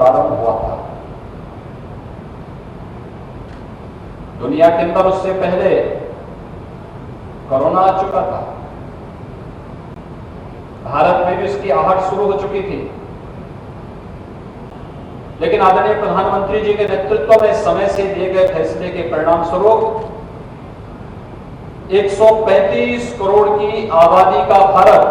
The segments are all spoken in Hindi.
प्रारंभ हुआ था। दुनिया के अंदर उससे पहले कोरोना आ चुका था, भारत में भी इसकी आहट शुरू हो चुकी थी, लेकिन आदरणीय प्रधानमंत्री जी के नेतृत्व में समय से दिए गए फैसले के परिणाम स्वरूप 135 करोड़ की आबादी का भारत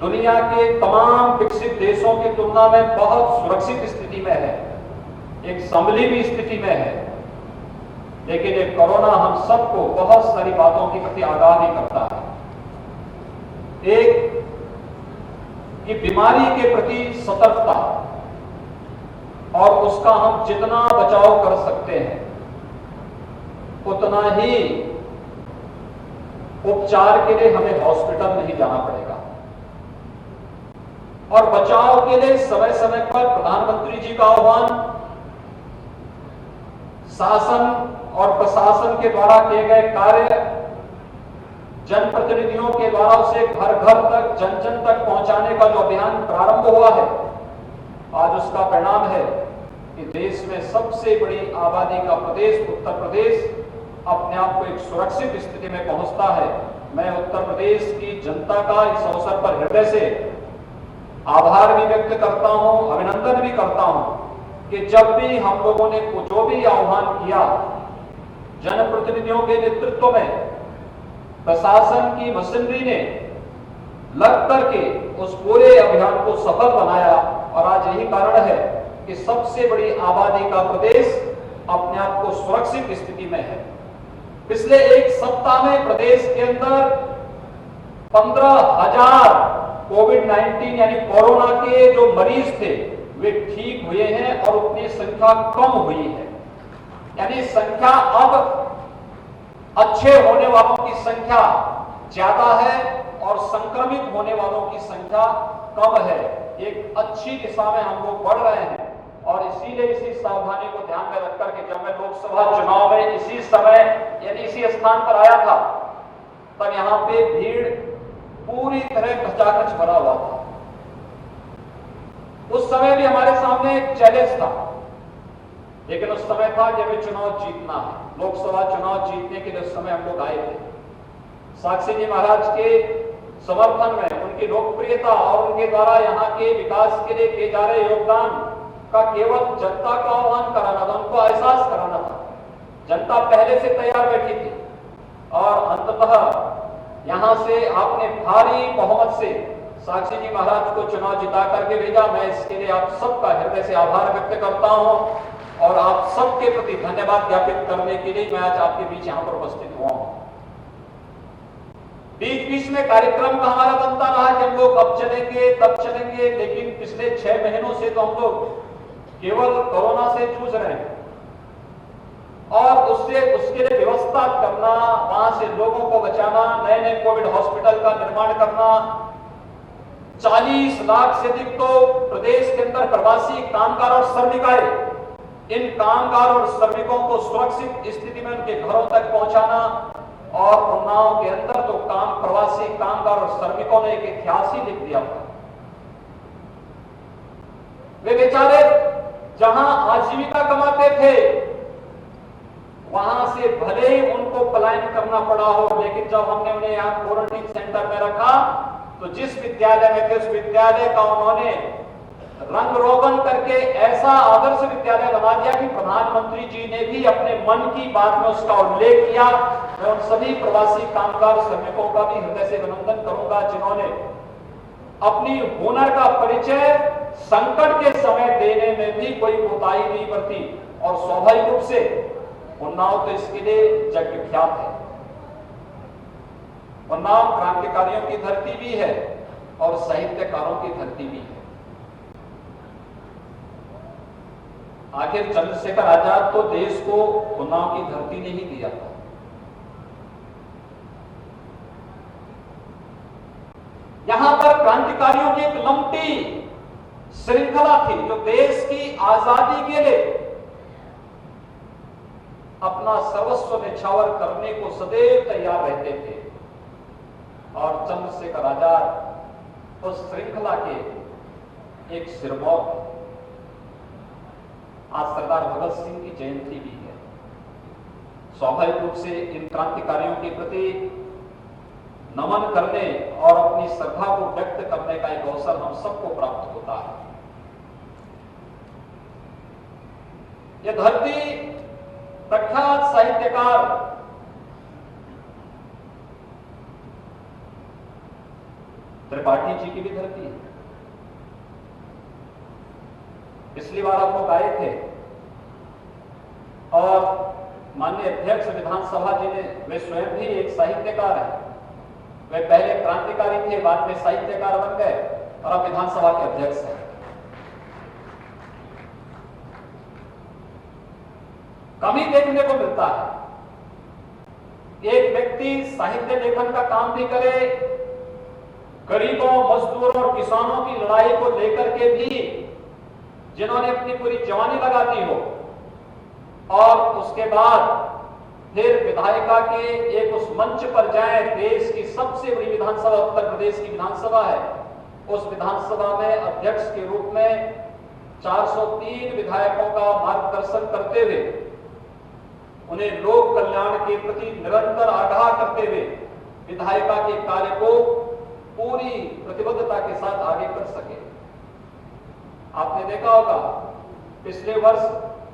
दुनिया के तमाम विकसित देशों की तुलना में बहुत सुरक्षित स्थिति में है, एक संभली भी स्थिति में है। लेकिन ये कोरोना हम सबको बहुत सारी बातों के प्रति आगाह भी करता है। एक कि बीमारी के प्रति सतर्कता और उसका हम जितना बचाव कर सकते हैं उतना ही उपचार के लिए हमें हॉस्पिटल नहीं जाना पड़ेगा। और बचाव के लिए समय समय पर प्रधानमंत्री जी का आह्वान, शासन और प्रशासन के द्वारा किए गए कार्य, जनप्रतिनिधियों के द्वारा उसे घर घर तक, जन जन तक पहुंचाने का जो अभियान प्रारंभ हुआ है, आज उसका परिणाम है कि देश में सबसे बड़ी आबादी का प्रदेश उत्तर प्रदेश अपने आप को एक सुरक्षित स्थिति में पहुंचता है। मैं उत्तर प्रदेश की जनता का इस अवसर पर हृदय से आभार भी व्यक्त करता हूं, अभिनंदन भी करता हूं कि जब भी हम लोगों ने जो भी आह्वान किया, जनप्रतिनिधियों के नेतृत्व में प्रशासन की मशीनरी ने लग करके उस पूरे अभियान को सफल बनाया। और आज यही कारण है कि सबसे बड़ी आबादी का प्रदेश अपने आप को सुरक्षित स्थिति में है। पिछले एक सप्ताह में प्रदेश के अंदर 15,000 कोविड-19 यानी कोरोना के जो मरीज थे वे ठीक हुए हैं और उतनी संख्या कम हुई है। यानी संख्या अब अच्छे होने वालों की संख्या ज्यादा है और संक्रमित होने वालों की संख्या कम है। एक अच्छी दिशा में हम लोग बढ़ रहे हैं और इसीलिए इसी सावधानी को ध्यान में रखकर के जब मैं लोकसभा चुनाव में इसी समय यानी इसी स्थान पर आया था तब यहां पे भीड़ पूरी तरह खचाखच भरा हुआ था। उस समय भी हमारे सामने एक चैलेंज था, लेकिन उस समय था कि हमें चुनाव जीतना है। लोकसभा चुनाव जीतने के लिए उस समय हम लोग आए थे। साक्षी जी महाराज के समर्थन में, उनकी लोकप्रियता और उनके द्वारा यहाँ के विकास के लिए किए जा रहे योगदान का केवल जनता का आह्वान कराना था, उनको एहसास कराना था। जनता पहले से तैयार बैठी थी और अंततः यहां से आपने भारी बहुमत से साक्षी जी महाराज को चुनाव जिता करके भेजा। मैं इसके लिए आप सबका हृदय से आभार व्यक्त करता हूं और आप सबके प्रति धन्यवाद ज्ञापित करने के लिए मैं आज आपके बीच यहां पर उपस्थित हुआ हूं। बीच बीच में कार्यक्रम का हमारा बनता रहा कि हम लोग अब चलेंगे तब चलेंगे, लेकिन पिछले 6 महीनों से तो हम लोग केवल कोरोना से जूझ रहे हैं और उसके लिए व्यवस्था करना, वहां से लोगों को बचाना, नए नए कोविड हॉस्पिटल का निर्माण करना। 40 लाख से अधिक तो प्रदेश के अंदर प्रवासी कामगार और श्रमिकाएं, इन कामगार और श्रमिकों को सुरक्षित स्थिति में उनके घरों तक पहुंचाना। और उन्नाव के अंदर तो प्रवासी कामगार और श्रमिकों ने एक इतिहास ही लिख दिया था। वे बेचारे जहां आजीविका कमाते थे वहां से भले ही उनको पलायन करना पड़ा हो, लेकिन जब हमने उन्हें यहाँ क्वारंटीन सेंटर में रखा तो जिस विद्यालय में थे उस विद्यालय का उन्होंने रंग रोगन करके ऐसा आदर्श विद्यालय बना दिया कि प्रधानमंत्री जी ने भी अपने मन की बात में उसका उल्लेख किया। मैं उन सभी प्रवासी कामगार श्रमिकों का भी हृदय से अभिनंदन करूंगा जिन्होंने अपनी हुनर का परिचय संकट के समय देने में भी कोई कोताही नहीं बरती। और स्वाभाविक रूप से उन्नाव तो इसके लिए जग विख्यात है। उन्नाव क्रांतिकारियों की धरती भी है और साहित्यकारों की धरती भी है। आखिर चंद्रशेखर आजाद तो देश को उन्नाव की धरती ने ही दिया था। यहां पर क्रांतिकारियों की एक लंबी श्रृंखला थी जो देश की आजादी के लिए अपना सर्वस्व निछावर करने को सदैव तैयार रहते थे। और चंद्रशेखर आजाद उस श्रृंखला के एक सिरमौर है। आज सरदार भगत सिंह की जयंती भी है। स्वाभाविक रूप से इन क्रांतिकारियों के प्रति नमन करने और अपनी श्रद्धा को व्यक्त करने का एक अवसर हम सबको प्राप्त होता है। यह धरती प्रख्यात साहित्यकार त्रिपाठी जी की भी धरती है। पिछली बार हम लोग आए थे और माननीय अध्यक्ष विधानसभा जी ने, वे स्वयं भी एक साहित्यकार हैं। वे पहले क्रांतिकारी थे, बाद में साहित्यकार बन गए और अब विधानसभा के अध्यक्ष हैं। कमी देखने को मिलता है एक व्यक्ति साहित्य लेखन का काम भी करे, गरीबों, मजदूरों और किसानों की लड़ाई को लेकर के भी जिन्होंने अपनी पूरी जवानी लगा दी हो, और उसके बाद फिर विधायिका के एक उस मंच पर जाएं, देश की सबसे बड़ी विधानसभा उत्तर प्रदेश की विधानसभा है, उस विधानसभा में अध्यक्ष के रूप में 403 विधायकों का मार्गदर्शन करते हुए, उन्हें लोक कल्याण के प्रति निरंतर आगाह करते हुए विधायिका के कार्य को पूरी प्रतिबद्धता के साथ आगे कर सके। आपने देखा होगा पिछले वर्ष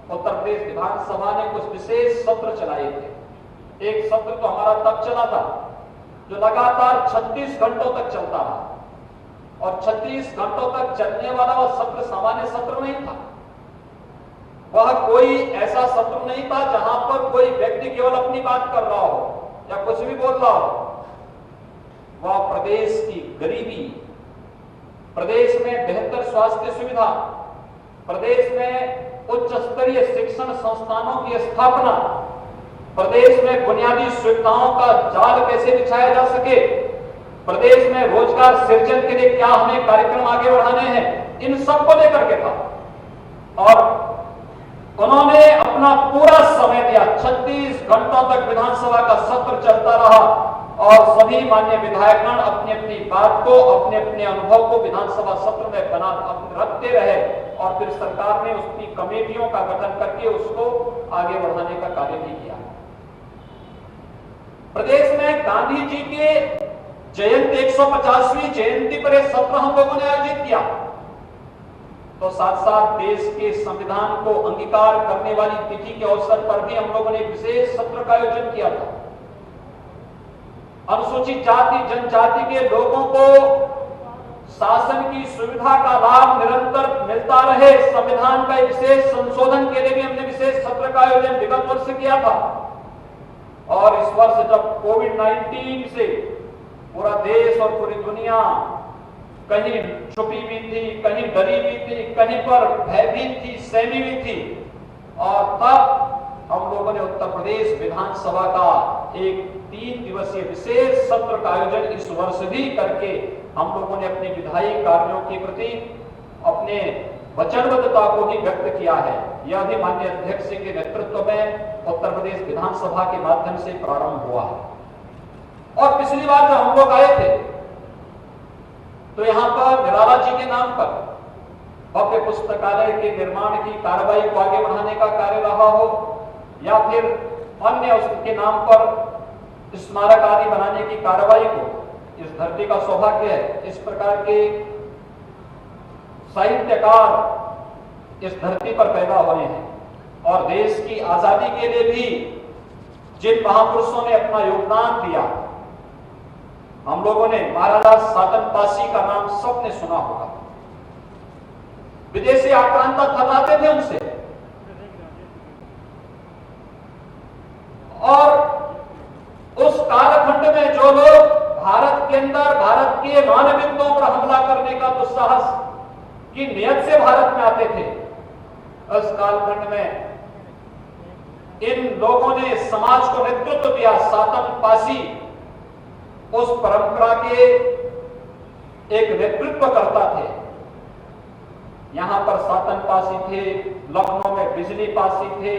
उत्तर प्रदेश विधानसभा ने कुछ विशेष सत्र चलाए थे। एक सत्र तो हमारा तब चला था जो लगातार 36 घंटों तक चलता रहा, और 36 घंटों तक चलने वाला वह सत्र सामान्य सत्र नहीं था। वह कोई ऐसा सत्र नहीं था जहां पर कोई व्यक्ति केवल अपनी बात कर रहा हो या कुछ भी बोल रहा हो। वह प्रदेश की गरीबी, प्रदेश में बेहतर स्वास्थ्य सुविधा, प्रदेश में उच्च स्तरीय शिक्षण संस्थानों की स्थापना, प्रदेश में बुनियादी सुविधाओं का जाल कैसे बिछाया जा सके, प्रदेश में रोजगार सृजन के लिए क्या हमें कार्यक्रम आगे बढ़ाने हैं, इन सब को लेकर के था। और उन्होंने अपना पूरा समय दिया। 36 घंटों तक विधानसभा का सत्र चलता रहा और सभी माननीय विधायकगण अपनी अपनी बात को, अपने अपने अनुभव को विधानसभा सत्र में बना रखते रहे, और फिर सरकार ने उसकी कमेटियों का गठन करके उसको आगे बढ़ाने का कार्य भी किया। प्रदेश में गांधी जी के जयंती 150वीं जयंती पर एक सत्र हम लोगों ने आयोजित किया, तो साथ साथ देश के संविधान को अंगीकार करने वाली तिथि के अवसर पर भी हम लोगों ने एक विशेष सत्र का आयोजन किया था। अनुसूचित जाति जनजाति के लोगों को शासन की सुविधा का लाभ निरंतर मिलता रहे, संविधान का विशेष संशोधन के लिए भी हमने विशेष सत्र का आयोजन विगत वर्ष किया था। और इस वर्ष जब कोविड-19 से पूरा देश और पूरी दुनिया कहीं छुपी भी थी, कहीं डरी भी थी, कहीं पर भयभीत थी, सहमी भी थी, और तब हम लोगों ने उत्तर प्रदेश विधानसभा का एक 3 दिवसीय विशेष सत्र का आयोजन इस वर्ष भी करके हम लोगों ने अपने विधायी कार्यों के प्रति अपने वचनबद्धता को भी व्यक्त किया है। यह भी माननीय अध्यक्ष के नेतृत्व में उत्तर प्रदेश विधानसभा के माध्यम से प्रारंभ हुआ है। और पिछली बार जब हम लोग आए थे तो यहां पर निराला जी के नाम पर भव्य पुस्तकालय के निर्माण की कार्रवाई को आगे बढ़ाने का कार्य रहा हो, या फिर अन्य उसके नाम पर स्मारक आदि बनाने की कार्रवाई को, इस धरती का सौभाग्य है इस प्रकार के साहित्यकार इस धरती पर पैदा हुए हैं। और देश की आजादी के लिए भी जिन महापुरुषों ने अपना योगदान दिया, हम लोगों ने महाराजा सातन पासी का नाम सबने सुना होगा। विदेशी आक्रांता थर्राते थे उनसे, और उस कालखंड में जो लोग भारत के अंदर भारत के मानविकताओं पर हमला करने का दुस्साहस की नियत से भारत में आते थे, उस कालखंड में इन लोगों ने समाज को नेतृत्व दिया। सातन पासी उस परंपरा के एक नेतृत्व करता थे। यहां पर सातन पासी थे, लखनऊ में बिजली पासी थे,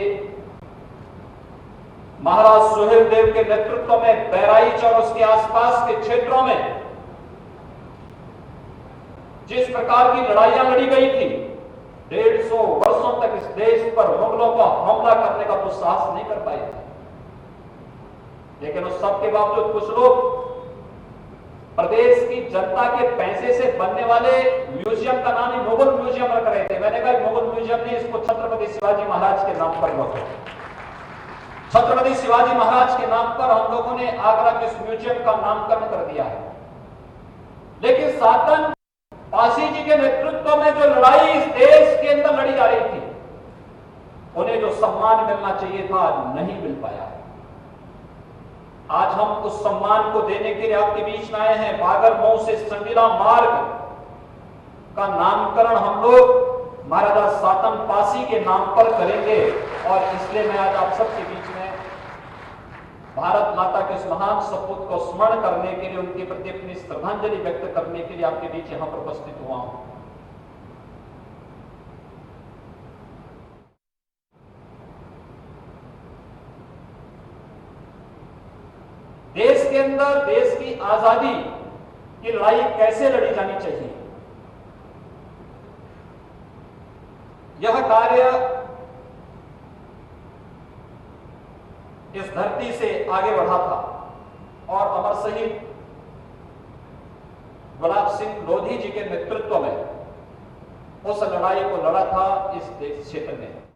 महाराज सुहेल देव के नेतृत्व में बहराइच और उसके आसपास के क्षेत्रों में जिस प्रकार की लड़ाइयां लड़ी गई थी, 150 वर्षों तक इस देश पर मुगलों को हमला करने का तो साहस नहीं कर पाए थे। लेकिन उस सब के बावजूद कुछ लोग प्रदेश की जनता के पैसे से बनने वाले म्यूजियम का नाम ही मुगल म्यूजियम रख रहे थे। मैंने कहा मुगल म्यूजियम नहीं, इसको छत्रपति शिवाजी महाराज के नाम पर रखो। छत्रपति शिवाजी महाराज के नाम पर हम लोगों ने आगरा के इस म्यूजियम का नामकरण कर दिया है। लेकिन सातन पासी जी के नेतृत्व में जो लड़ाई इस देश के अंदर लड़ी जा रही थी, उन्हें जो सम्मान मिलना चाहिए था, नहीं मिल पाया। आज हम उस सम्मान को देने के लिए आपके बीच में आए हैं। बागरमऊ से संगीला मार्ग का नामकरण हम लोग महाराजा सातन पासी के नाम पर करेंगे। और इसलिए मैं आज आप सबके बीच में भारत माता के इस महान सपूत को स्मरण करने के लिए, उनके प्रति अपनी श्रद्धांजलि व्यक्त करने के लिए आपके बीच यहां पर उपस्थित हुआ हूं। देश के अंदर देश की आजादी की लड़ाई कैसे लड़ी जानी चाहिए, यह कार्य इस धरती से आगे बढ़ा था और अमर शहीद गुलाब सिंह लोधी जी के नेतृत्व में उस लड़ाई को लड़ा था इस देश क्षेत्र में।